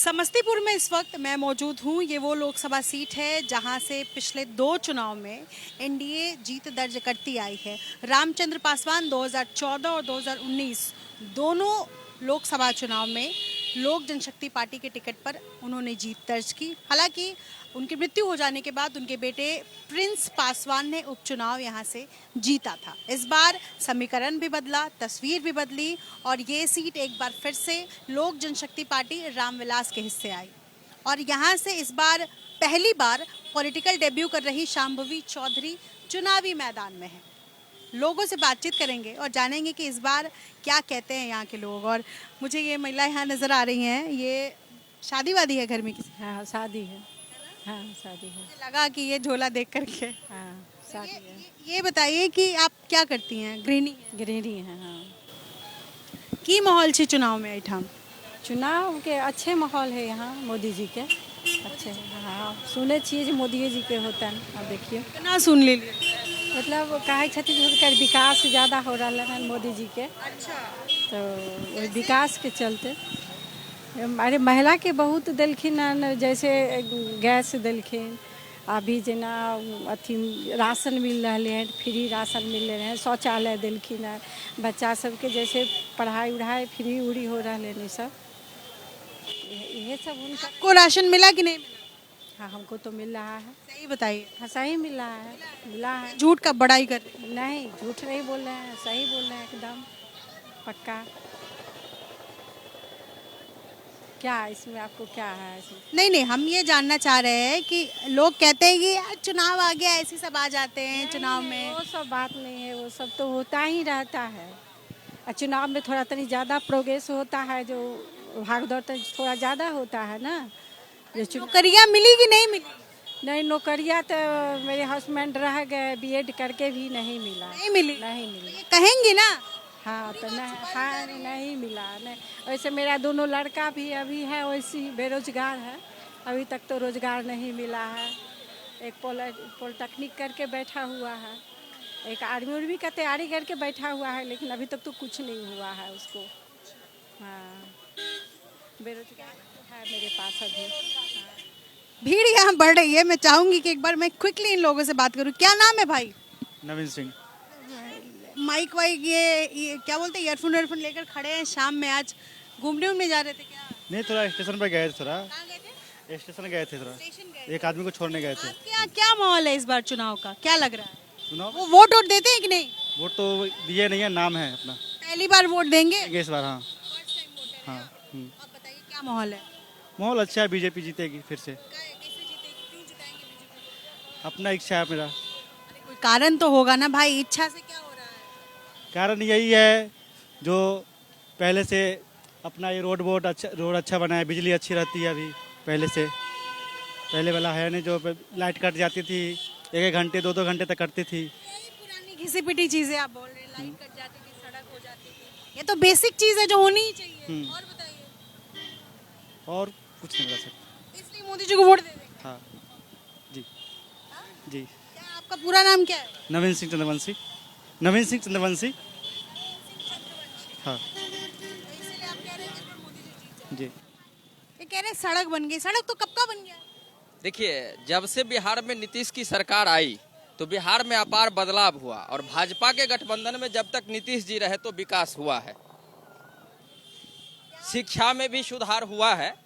समस्तीपुर में इस वक्त मैं मौजूद हूँ। ये वो लोकसभा सीट है जहाँ से पिछले 2 चुनाव में एनडीए जीत दर्ज करती आई है। रामचंद्र पासवान 2014 और 2019 दोनों लोकसभा चुनाव में लोक जनशक्ति पार्टी के टिकट पर उन्होंने जीत दर्ज की। हालांकि उनकी मृत्यु हो जाने के बाद उनके बेटे प्रिंस पासवान ने उपचुनाव यहां से जीता था। इस बार समीकरण भी बदला, तस्वीर भी बदली और ये सीट एक बार फिर से लोक जनशक्ति पार्टी रामविलास के हिस्से आई। और यहां से इस बार पहली बार पॉलिटिकल डेब्यू कर रही शांभवी चौधरी चुनावी मैदान में है। लोगों से बातचीत करेंगे और जानेंगे कि इस बार क्या कहते हैं यहाँ के लोग। और मुझे ये महिला यहाँ नज़र आ रही हैं, ये शादी वादी है घर में किसी? हाँ शादी है। हाँ शादी है। मुझे लगा कि ये झोला देख करके। हाँ शादी है। ये बताइए कि आप क्या करती हैं? गृहिणी हैं? गृहिणी है। हाँ की माहौल से चुनाव में आई ठाम? चुनाव के अच्छे माहौल है यहाँ, मोदी जी के अच्छे हैं। हाँ सुने छिए जे मोदी जी के होता है। अब देखिए कितना सुन ले लिए? मतलब कहे छथिन हुनकर विकास ज़्यादा हो रहा है मोदी जी के, अच्छा, तो ओहि विकास के चलते अरे महिला के बहुत देलखिन हन, जैसे गैस देलखिन, अभी जना अथी राशन मिल रहा है, फ्री राशन मिल रहे हैं, शौचालय देलखिन है, बच्चा सबके जैसे पढ़ाई उढ़ाई फ्री उड़ी हो रहा है सब, ये सब उनका। को राशन मिला कि नहीं मिला? हाँ हमको तो मिल रहा है। सही बताइए। हाँ सही मिल रहा है, मिला है। झूठ का बड़ाई कर रहे हैं। नहीं झूठ नहीं बोल रहे हैं, सही बोल रहे हैं एकदम पक्का। क्या इसमें आपको क्या है इसमें? नहीं, हम ये जानना चाह रहे हैं कि लोग कहते हैं कि यार चुनाव आ गया, ऐसे सब आ जाते हैं चुनाव में। वो सब बात नहीं है, वो सब तो होता ही रहता है। और चुनाव में थोड़ा तनी ज़्यादा प्रोग्रेस होता है, जो भागदौड़ तो थोड़ा ज़्यादा होता है ना। जो नौकरियाँ मिली कि नहीं मिली? नहीं नौकरियाँ तो मेरे हस्बैंड रह गए, बीएड करके भी नहीं मिला। नहीं मिली? नहीं मिली। ये कहेंगे ना। हाँ तो नहीं, हाँ नहीं मिला। नहीं वैसे मेरा दोनों लड़का भी अभी है वैसे ही बेरोजगार है, अभी तक तो रोजगार नहीं मिला है। एक पॉलिटेक्निक करके बैठा हुआ है, एक आर्मी का तैयारी करके बैठा हुआ है, लेकिन अभी तक तो कुछ नहीं हुआ है उसको। हाँ बेरोजगार है मेरे पास अभी। हाँ। भीड़ यहाँ बढ़ रही है। मैं चाहूंगी कि एक बार मैं क्विकली इन लोगों से बात करूँ। क्या नाम है भाई? नवीन सिंह। माइक वाइक ये क्या बोलते हैं, ईयरफोन लेकर खड़े हैं शाम में, आज घूमने उमने जा रहे थे क्या? नहीं थोड़ा स्टेशन पर गए थे, थोड़ा कहाँ गए थे? स्टेशन गए थे, थोड़ा स्टेशन गए एक आदमी को छोड़ने गए थे। क्या क्या माहौल है इस बार चुनाव का, क्या लग रहा है? सुनो वो वोट देते हैं कि नहीं? वोट तो दिए नहीं है, नाम है अपना। पहली बार वोट देंगे? इस बार हाँ। फर्स्ट टाइम वोटर हैं हाँ आप। अब बताइए क्या माहौल है? माहौल अच्छा है, बीजेपी जीतेगी फिर से। कैसे जीतेगी, क्यों जिताएंगे बीजेपी? अपना इच्छा है मेरा। अरे कोई कारण तो होगा ना भाई, इच्छा से क्या हो रहा है? कारण यही है जो पहले से अपना ये रोड अच्छा बना है, बिजली अच्छी रहती है अभी पहले से। पहले वाला है नहीं, जो लाइट कट जाती थी 1-1 घंटे 2-2 घंटे तक कटती थी। यही पुरानी घिसी पिटी चीजें आप बोल रहे हैं, लाइट कट जाती थी, सड़क हो जाती थी, ये तो बेसिक चीज है जो होनी ही चाहिए। और बताइए। और कुछ नहीं बता सकते। इसलिए मोदी जी को वोट दे देंगे? हाँ जी जी। क्या आपका पूरा नाम क्या है? नवीन सिंह चंद्रवंशी। नवीन सिंह चंद्रवंशी। हाँ इसलिए आप कह रहे हैं कि मोदी जी जीत जी। जाए। ये कह रहे हैं सड़क बन गई, सड़क तो कब का बन गया? देखिए, जब से बिहार में नीतीश की सरकार आई तो बिहार में अपार बदलाव हुआ, और भाजपा के गठबंधन में जब तक नीतीश जी रहे तो विकास हुआ है। शिक्षा में भी सुधार हुआ है।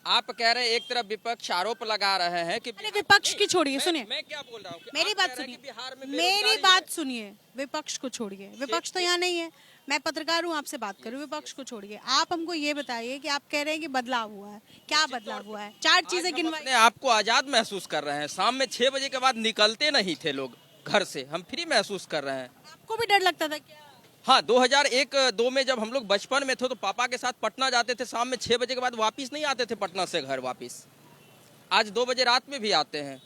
आप कह रहे हैं, एक तरफ विपक्ष आरोप लगा रहे हैं कि अरे विपक्ष की छोड़िए, सुनिए मैं क्या बोल रहा हूँ कि मेरी आप बात कह रहे हैं सुनिए, कि बिहार में मेरी बेरोजगारी बात है। सुनिए। विपक्ष को छोड़िए, विपक्ष तो यहाँ नहीं है, मैं पत्रकार हूँ, आपसे बात करूँ। विपक्ष को छोड़िए, आप हमको ये बताइए कि आप कह रहे हैं कि बदलाव हुआ है, क्या बदलाव हुआ है? 4 चीजें आज हम गिनवाई। अपने आप को आजाद महसूस कर रहे हैं। शाम में 6 बजे के बाद निकलते नहीं थे लोग घर से, हम फ्री महसूस कर रहे हैं। आपको भी डर लगता था क्या? हाँ 2001-2 में जब हम लोग बचपन में थे तो पापा के साथ पटना जाते थे, शाम में 6 बजे के बाद वापस नहीं आते थे पटना से घर वापस। आज 2 बजे रात में भी आते हैं।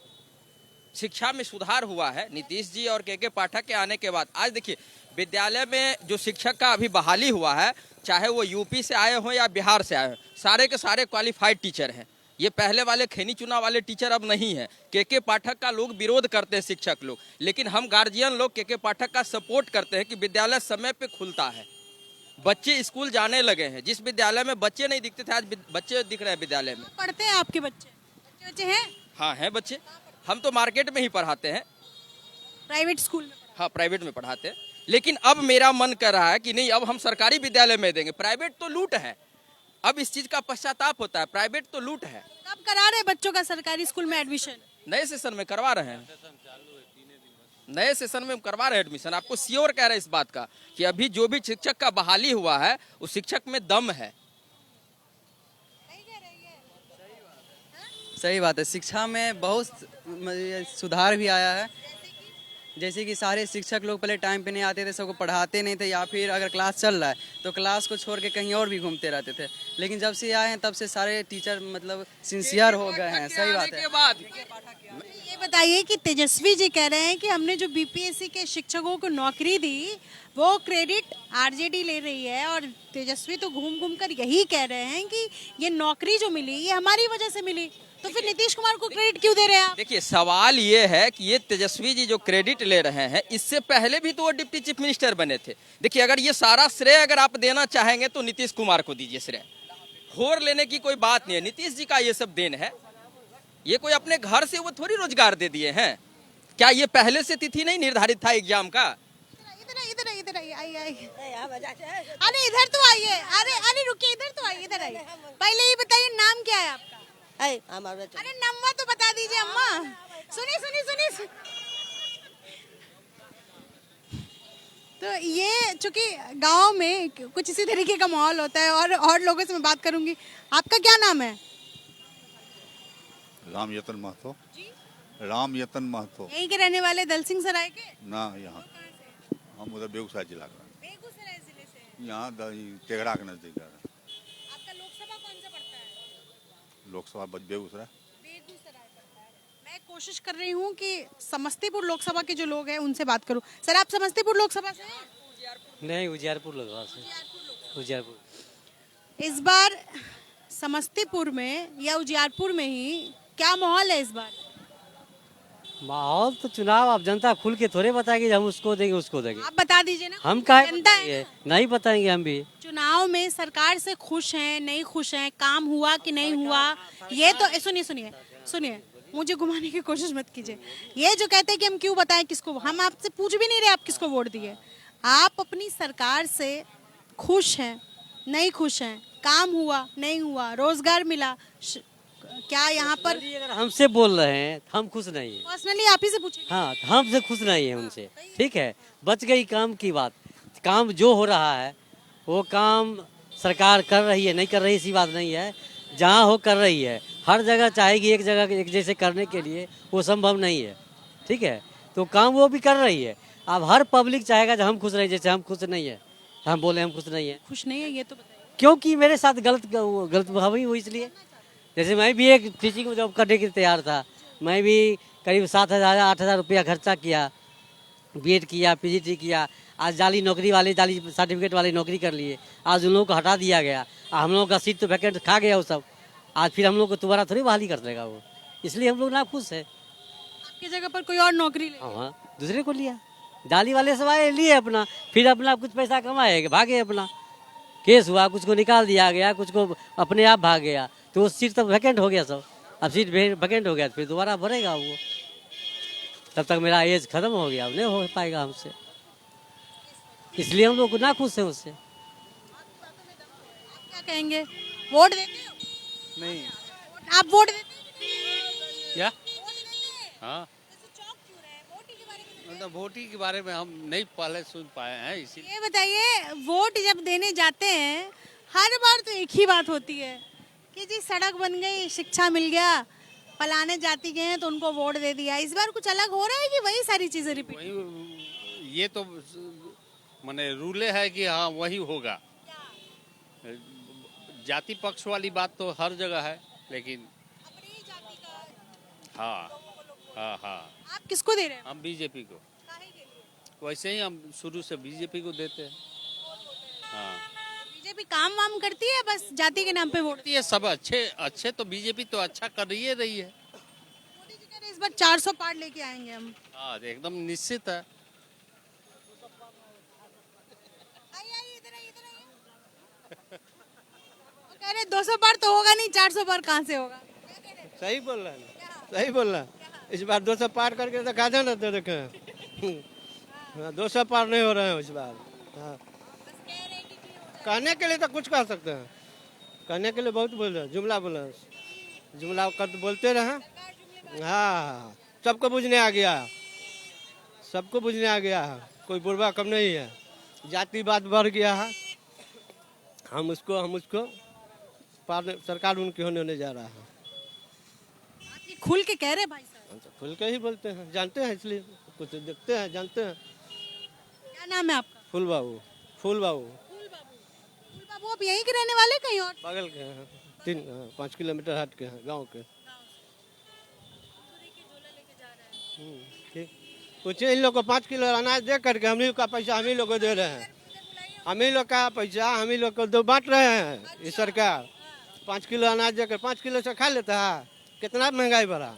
शिक्षा में सुधार हुआ है नीतीश जी और के पाठक के आने के बाद। आज देखिए, विद्यालय में जो शिक्षक का अभी बहाली हुआ है, चाहे वो यूपी से आए हों या बिहार से आए हों, सारे के सारे क्वालिफाइड टीचर हैं। ये पहले वाले खैनी चुना वाले टीचर अब नहीं है। के पाठक का लोग विरोध करते हैं, शिक्षक लोग, लेकिन हम गार्जियन लोग के पाठक का सपोर्ट करते हैं कि विद्यालय समय पे खुलता है। बच्चे स्कूल जाने लगे हैं। जिस विद्यालय में बच्चे नहीं दिखते थे, आज बच्चे दिख रहे हैं विद्यालय में। पढ़ते हैं आपके बच्चे? बच्चे हैं? हाँ हैं बच्चे। हम तो मार्केट में ही पढ़ाते हैं। प्राइवेट स्कूल में? हाँ प्राइवेट में पढ़ाते हैं, लेकिन अब मेरा मन कर रहा है कि नहीं, अब हम सरकारी विद्यालय में देंगे। प्राइवेट तो लूट है, अब इस चीज का पश्चाताप होता है। प्राइवेट तो लूट है। कब करा रहे बच्चों का सरकारी स्कूल में एडमिशन? नए सेशन में करवा रहे हैं, नए सेशन में करवा रहे हैं एडमिशन। आपको श्योर कह रहे हैं इस बात का कि अभी जो भी शिक्षक का बहाली हुआ है, उस शिक्षक में दम है। सही बात है। शिक्षा में बहुत सुधार भी आया है। जैसे कि सारे शिक्षक लोग पहले टाइम पे नहीं आते थे, सबको पढ़ाते नहीं थे, या फिर अगर क्लास चल रहा है तो क्लास को छोड़ के कहीं और भी घूमते रहते थे। लेकिन जब से आए हैं तब से सारे टीचर मतलब सिंसियर हो गए हैं। सही बात है। ये बताइए कि तेजस्वी जी कह रहे हैं कि हमने जो बीपीएससी के शिक्षकों को नौकरी दी वो क्रेडिट आरजेडी ले रही है, और तेजस्वी तो घूम घूम कर यही कह रहे हैं कि ये नौकरी जो मिली ये हमारी वजह से मिली। तो फिर नीतीश कुमार को क्रेडिट क्यों दे रहे हैं आप? देखिए सवाल ये है कि ये तेजस्वी जी जो क्रेडिट ले रहे हैं, इससे पहले भी तो वो डिप्टी चीफ मिनिस्टर बने थे। देखिए अगर ये सारा श्रेय अगर आप देना चाहेंगे तो नीतीश कुमार को दीजिए श्रेय, होर लेने की कोई बात नहीं है। नीतीश जी का ये सब देन है। ये कोई अपने घर से वो थोड़ी रोजगार दे दिए हैं। क्या ये पहले से तिथि नहीं निर्धारित था एग्जाम का? इधर आइए। अरे इधर तो आइए। अरे रुकिए, इधर तो आइए, इधर आइए। पहले ये बताइए नाम क्या है आपका? अरे नम्मा तो बता दीजिए अम्मा। सुनिए। तो ये चूंकि गांव में कुछ इसी तरीके का माहौल होता है, और लोगों से मैं बात करूंगी। आपका क्या नाम है? राम यतन महतो। राम यतन महतो। यहीं के रहने वाले, दल सिंह सराय के? ना यहाँ हम उधर बेगूसराय जिला का। बेगूसराय जिले से? यहाँ तेघड़ा के नजदीक है। आपका लोकसभा कौन सा पड़ता है? लोकसभा बेगूसराय पड़ता है। मैं कोशिश कर रही हूँ कि समस्तीपुर लोकसभा के जो लोग हैं उनसे बात करूँ। सर आप समस्तीपुर लोकसभा से हैं? नहीं, उजियारपुर लोकसभा से। उजियारपुर। इस बार समस्तीपुर में या उजियारपुर में ही क्या माहौल है इस बार? माहौल तो चुनाव अब जनता खुल के थोड़े बताएगी, हम उसको देंगे उसको देंगे। आप बता दीजिए ना। हम काहे जनता है बताएंगे? नहीं बताएंगे हम भी। चुनाव में सरकार से खुश हैं नहीं खुश हैं, काम हुआ कि नहीं हुआ, ये तो सुनिए मुझे घुमाने की कोशिश मत कीजिए। ये जो कहते हैं कि हम क्यों बताएं किसको, हम आपसे पूछ भी नहीं रहे आप किसको वोट दिए। आप अपनी सरकार से खुश हैं नहीं खुश हैं, काम हुआ नहीं हुआ, रोजगार मिला, क्या यहाँ पर? अगर हमसे बोल रहे हैं हम खुश नहीं है। पर्सनली आप ही से पूछिए। हाँ, हमसे खुश नहीं है उनसे। ठीक है, बच गई काम की बात। काम जो हो रहा है वो काम सरकार कर रही है, नहीं कर रही ऐसी बात नहीं है। जहाँ हो कर रही है, हर जगह चाहेगी एक जगह एक जैसे करने के लिए, वो संभव नहीं है। ठीक है, तो काम वो भी कर रही है। अब हर पब्लिक चाहेगा जब हम खुश रहे, जैसे हम खुश नहीं है, हम बोले हम खुश नहीं है। खुश नहीं है ये तो बताइए। क्योंकि मेरे साथ गलत हुई हुई, इसलिए। जैसे मैं भी एक टीचिंग जॉब करने के लिए तैयार था, मैं भी करीब 7,000 8,000 रुपया खर्चा किया, बीएड किया, पीजीटी किया। आज जाली नौकरी वाले, जाली सर्टिफिकेट वाले नौकरी कर लिए। आज उन लोगों को हटा दिया गया, हम लोगों का सीट तो वैकेंट खा गया वो सब। आज फिर हम लोग को दोबारा थोड़ी बहाली कर देगा वो, इसलिए हम लोग ना खुश है। आपकी जगह पर कोई और नौकरी ले? हाँ, दूसरे को लिया। जाली वाले सब आए, लिए अपना, फिर अपना कुछ पैसा कमाए, भागे अपना। केस हुआ, कुछ को निकाल दिया गया, कुछ को अपने आप भाग गया, तो वो सीट तब वैकेंट हो गया सब। अब सीट वैकेंट हो गया, फिर दोबारा भरेगा वो। तब तक मेरा एज खत्म हो गया, अब नहीं हो पाएगा हमसे, इसलिए हम लोग ना खुश हैं उससे। क्या कहेंगे? वोट देते हो? नहीं। आप वोट देते हो? क्या? वोट देते हैं? हाँ, तो चौंक क्यों रहे हैं? वोट के बारे में मतलब वोटिंग के बारे में हम नहीं पहले सुन पाए हैं, इसी। ये बताइए, वोट जब देने जाते हैं हर बार तो एक ही बात होती है कि जी सड़क बन गई, शिक्षा मिल गया, फलाने जाति के हैं तो उनको वोट दे दिया। इस बार कुछ अलग हो रहा है कि वही सारी चीजें रिपीट? वही, ये तो माने रूले है कि हाँ वही होगा। जाति पक्ष वाली बात तो हर जगह है, लेकिन अपनी जाति का हाँ। आप किसको दे रहे हैं? हम बीजेपी को। काहे के लिए? वैसे ही हम शुरू से बीजेपी को देते हैं। हाँ, बीजेपी काम वाम करती है, बस जाति के नाम पे वोट? ये सब अच्छे तो बीजेपी तो अच्छा कर रही है। मोदी जी कह रहे हैं इस बार 400 पार लेके आएंगे हम। हाँ, एकदम निश्चित है। आइए इधर आइए। अरे 200 पार तो होगा नहीं, 400 पार कहाँ से होगा? सही बोल रहा है, सही बोल रहा है। इस बार 200 पार करके दिखा दो ना, तो देखे 200 पार नहीं हो रहे हैं इस बार। हाँ, कहने के लिए तो कुछ कह सकते हैं, कहने के लिए बहुत बोल रहे हैं, जुमला बोल रहे हैं, जुमला कर बोलते रहे। हाँ, सबको बुझने आ गया, सबको बुझने आ गया है, कोई बुढ़वा कम नहीं है, जातिवाद बढ़ गया है। हम उसको पार सरकार उनकी होने जा रहा है। आप ये खुल के कह रहे हैं भाई साहब? हम तो खुल के ही बोलते हैं, जानते हैं, इसलिए कुछ देखते हैं, जानते हैं। क्या नाम है आपका? फूल बाबू, फूल बाबू फूल बाबू। फूल बाबू आप यहीं के रहने वाले, कहीं और? बगल के हैं, 5 किलोमीटर हट के हैं, गांव के। ठीक, कुछ इन लोग को 5 किलो अनाज दे करके हम ही का पैसा हम ही लोग को दे रहे हैं, हम ही लोग का पैसा हम ही लोग को दो बांट रहे हैं। ये सरकार 5 किलो अनाज देकर 5 किलो से खा लेता है। कितना महंगाई बढ़ा,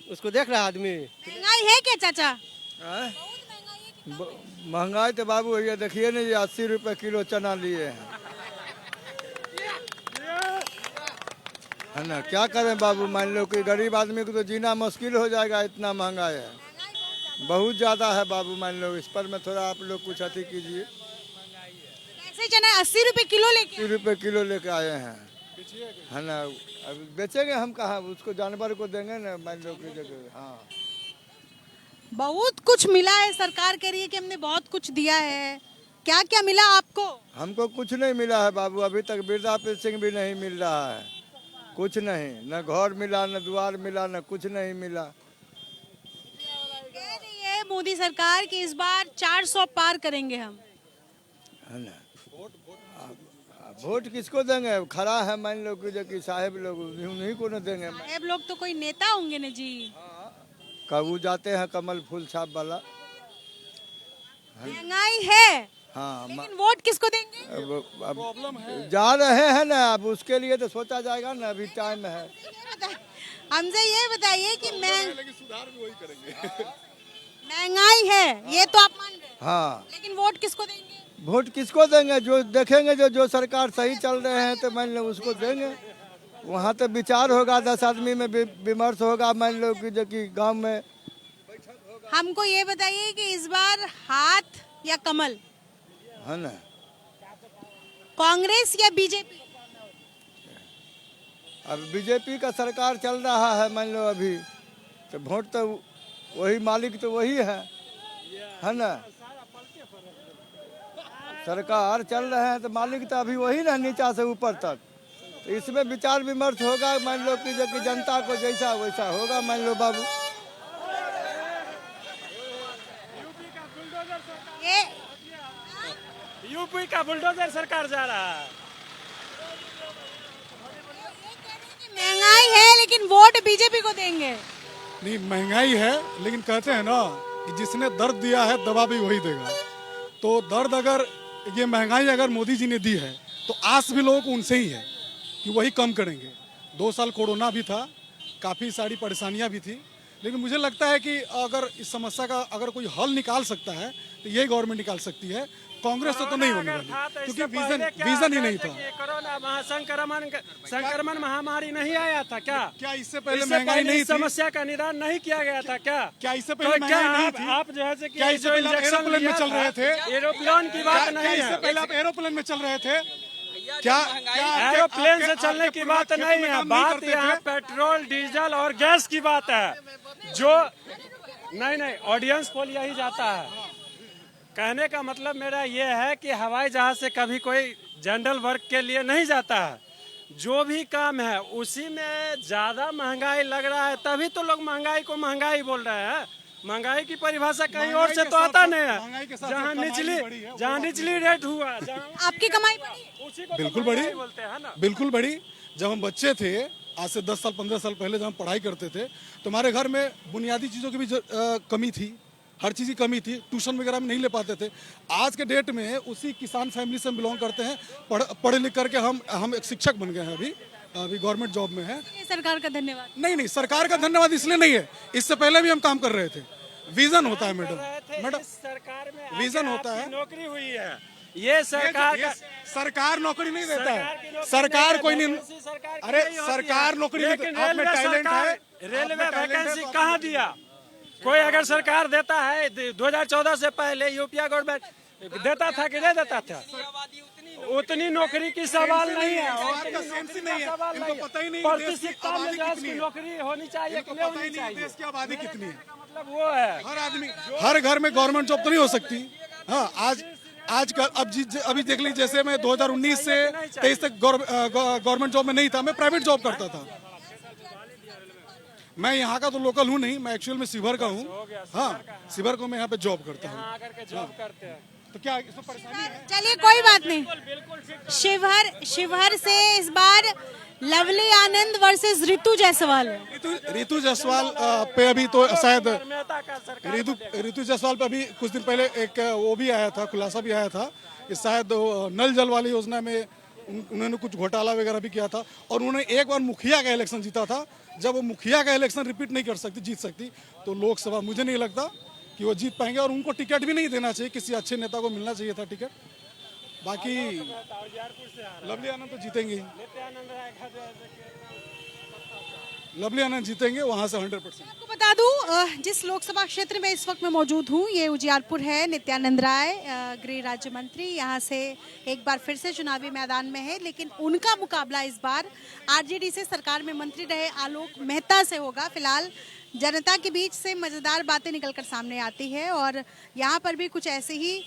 उसको देख रहा आदमी। महंगाई है क्या चाचा? महंगाई तो बाबू ये देखिए ना, ये 80 रुपए किलो चना लिए हैं, है ना। क्या करें बाबू, मान लो कि गरीब आदमी को तो जीना मुश्किल हो जाएगा, इतना महंगाई है, बहुत ज्यादा है बाबू। मान लो इस पर में थोड़ा आप लोग कुछ अति कीजिए। कैसे चना 80 रुपए किलो लेके? 80 रुपए किलो लेके आए हैं, है ना। अब बेचेंगे हम कहाँ, उसको जानवर को देंगे ना, मान लो की जगह। हाँ, बहुत कुछ मिला है, सरकार कह रही है कि हमने बहुत कुछ दिया है। क्या क्या मिला आपको? हमको कुछ नहीं मिला है बाबू, अभी तक वृद्धा पेंशन भी नहीं मिल रहा है, कुछ नहीं, न घर मिला, न द्वार मिला, न कुछ नहीं मिला। कह रही है मोदी सरकार कि इस बार 400 पार करेंगे हम, है ना। वोट किसको देंगे, खड़ा है मान लो कि साहेब लोग, उन्हीं को न देंगे। साहेब लोग तो कोई नेता होंगे ना जी। कबू जाते हैं कमल फूल छाप वाला। महंगाई है, हाँ, लेकिन वोट किसको देंगे? अब जा रहे हैं ना, अब उसके लिए तो सोचा जाएगा ना, अभी टाइम है। हमसे ये बताइए कि महंगाई है, ये तो आप मान रहे हैं, हाँ, लेकिन वोट किसको देंगे? वोट किसको देंगे, जो देखेंगे जो सरकार सही चल रहे हैं तो मान लो उसको देंगे। वहाँ तो विचार होगा, 10 आदमी में विमर्श होगा, मान लो कि जो कि गाँव में। हमको ये बताइए कि इस बार हाथ या कमल, है ना, कांग्रेस या बीजेपी? अब बीजेपी का सरकार चल रहा है, मान लो अभी तो वोट तो वही, मालिक तो वही है ना। सरकार चल रहे हैं तो मालिक तो अभी वही ना, नीचा से ऊपर तक। तो इसमें विचार विमर्श होगा, मान लो कि जो कि जनता को जैसा वैसा होगा, मान लो बाबू। ये यूपी का बुलडोजर सरकार जा रहा है। महंगाई है लेकिन वोट बीजेपी को देंगे। नहीं, महंगाई है लेकिन कहते हैं ना कि जिसने दर्द दिया है दवा भी वही देगा। तो दर्द अगर ये महंगाई अगर मोदी जी ने दी है तो आस भी लोगों को उनसे ही है कि वही कम करेंगे। 2 साल कोरोना भी था, काफ़ी सारी परेशानियां भी थी, लेकिन मुझे लगता है कि अगर इस समस्या का अगर कोई हल निकाल सकता है तो यही गवर्नमेंट निकाल सकती है। कांग्रेस तो नहीं होने वाली, क्योंकि विजन ही नहीं था। कोरोना संक्रमण महामारी नहीं आया था क्या? क्या इससे पहले महंगाई नहीं थी? समस्या का निदान नहीं किया गया था क्या? क्या इससे पहले महंगाई नहीं थी? आप जो है कि क्या इससे पहले आप एरोप्लेन में चल रहे थे? एरोप्लेन की बात नहीं है। इससे पहले आप एरोप्लेन में चल रहे थे? क्या एरोप्लेन से चलने की बात नहीं है, बात यहाँ पेट्रोल डीजल और गैस की बात है। जो नहीं ऑडियंस पोल यही जाता है। कहने का मतलब मेरा ये है कि हवाई जहाज से कभी कोई जनरल वर्क के लिए नहीं जाता है। जो भी काम है उसी में ज्यादा महंगाई लग रहा है, तभी तो लोग महंगाई को महंगाई बोल रहे हैं। महंगाई की परिभाषा कहीं और से तो आता नहीं है। जहाँ निचली रेट हुआ, आपकी कमाई बढ़ी, उसी को बिल्कुल बढ़ी, बोलते हैं ना। बिल्कुल बढ़ी। जब हम बच्चे थे, आज से 10 साल 15 साल पहले जब हम पढ़ाई करते थे तो हमारे घर में बुनियादी चीज़ों की भी कमी थी, हर चीज़ की कमी थी, ट्यूशन वगैरह में नहीं ले पाते थे। आज के डेट में उसी किसान फैमिली से हम बिलोंग करते हैं, पढ़े लिख करके हम एक शिक्षक बन गए हैं, अभी गवर्नमेंट जॉब में है। सरकार का धन्यवाद। नहीं, सरकार का धन्यवाद इसलिए नहीं है, इससे पहले भी हम काम कर रहे थे। विजन होता है मैडम, सरकार में विजन होता है। नौकरी हुई है, ये सरकार ये का सरकार नौकरी नहीं देता सरकार की है, नौकरी सरकार नहीं कोई है, नहीं। वैकेंसी सरकार की अरे नहीं होती सरकार है। नौकरी नहीं लेकिन देती। आप में रेलवे टैलेंट सरकार है, रेलवे आप में टैलेंट है वैकेंसी तो आप कहाँ नौकरी दिया? कोई अगर सरकार देता है 2014 से पहले यूपीए गवर्नमेंट देता था कि नहीं देता था? उतनी नौकरी की सवाल नहीं है, सरकार का सेंस ही नहीं है, सवाल इनको नहीं है। पता ही नहीं प्रति देश की शिक्षा में आबादी जो है कितनी उसकी है। नौकरी होनी चाहिए इनको कि नहीं पता ही होनी नहीं चाहिए? देश की आबादी कितनी है। मतलब वो है हर आदमी, हर घर में गवर्नमेंट जॉब तो नहीं हो सकती। हाँ, आजकल अभी देख लीजिए, जैसे मैं 2019 से 23 तक गवर्नमेंट जॉब में नहीं था, मैं प्राइवेट जॉब करता था। मैं यहाँ का तो लोकल हूँ नहीं, मैं एक्चुअल में शिवहर का हूँ। हाँ, शिवहर को मैं यहाँ पे जॉब करता हूँ। आकर के जॉब करते हैं। तो क्या इसमें परेशानी है? चलिए कोई बात नहीं। शिवहर से इस बार लवली आनंद वर्सेस ऋतु जायसवाल है। ऋतु जायसवाल पे अभी तो शायद नेता का सरकार ऋतु जायसवाल पे अभी कुछ दिन पहले एक वो भी आया था, खुलासा भी आया था कि शायद नल जल वाली योजना में उन्होंने कुछ घोटाला वगैरह भी किया था। और उन्होंने एक बार मुखिया का इलेक्शन जीता था। जब वो मुखिया का इलेक्शन रिपीट नहीं कर सकती, जीत सकती, तो लोकसभा मुझे नहीं लगता कि वो जीत पाएंगे। और उनको टिकट भी नहीं देना चाहिए, किसी अच्छे नेता को मिलना चाहिए था टिकट। बाकी लवली आनंद तो जीतेंगे ही, लवली आनंद जीतेंगे वहां से 100%। आपको बता दूं, जिस लोकसभा क्षेत्र में इस वक्त मैं मौजूद हूं, ये उजियारपुर है। नित्यानंद राय गृह राज्य मंत्री यहाँ से एक बार फिर से चुनावी मैदान में है, लेकिन उनका मुकाबला इस बार आरजेडी से सरकार में मंत्री रहे आलोक मेहता से होगा। फिलहाल जनता के बीच से मजेदार बातें निकलकर सामने आती है और यहाँ पर भी कुछ ऐसे ही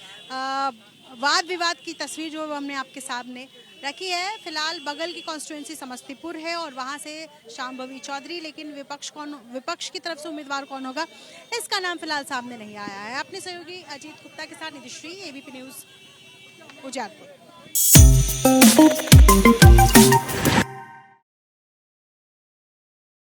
वाद विवाद की तस्वीर जो हमने आपके सामने रखी है। फिलहाल बगल की कॉन्स्टिट्यूंसी समस्तीपुर है और वहां से शांभवी चौधरी, लेकिन विपक्ष की तरफ से उम्मीदवार कौन होगा इसका नाम फिलहाल सामने नहीं आया है। अपने सहयोगी अजीत गुप्ता के साथ निधिश्री, एबीपी न्यूज उजियारपुर।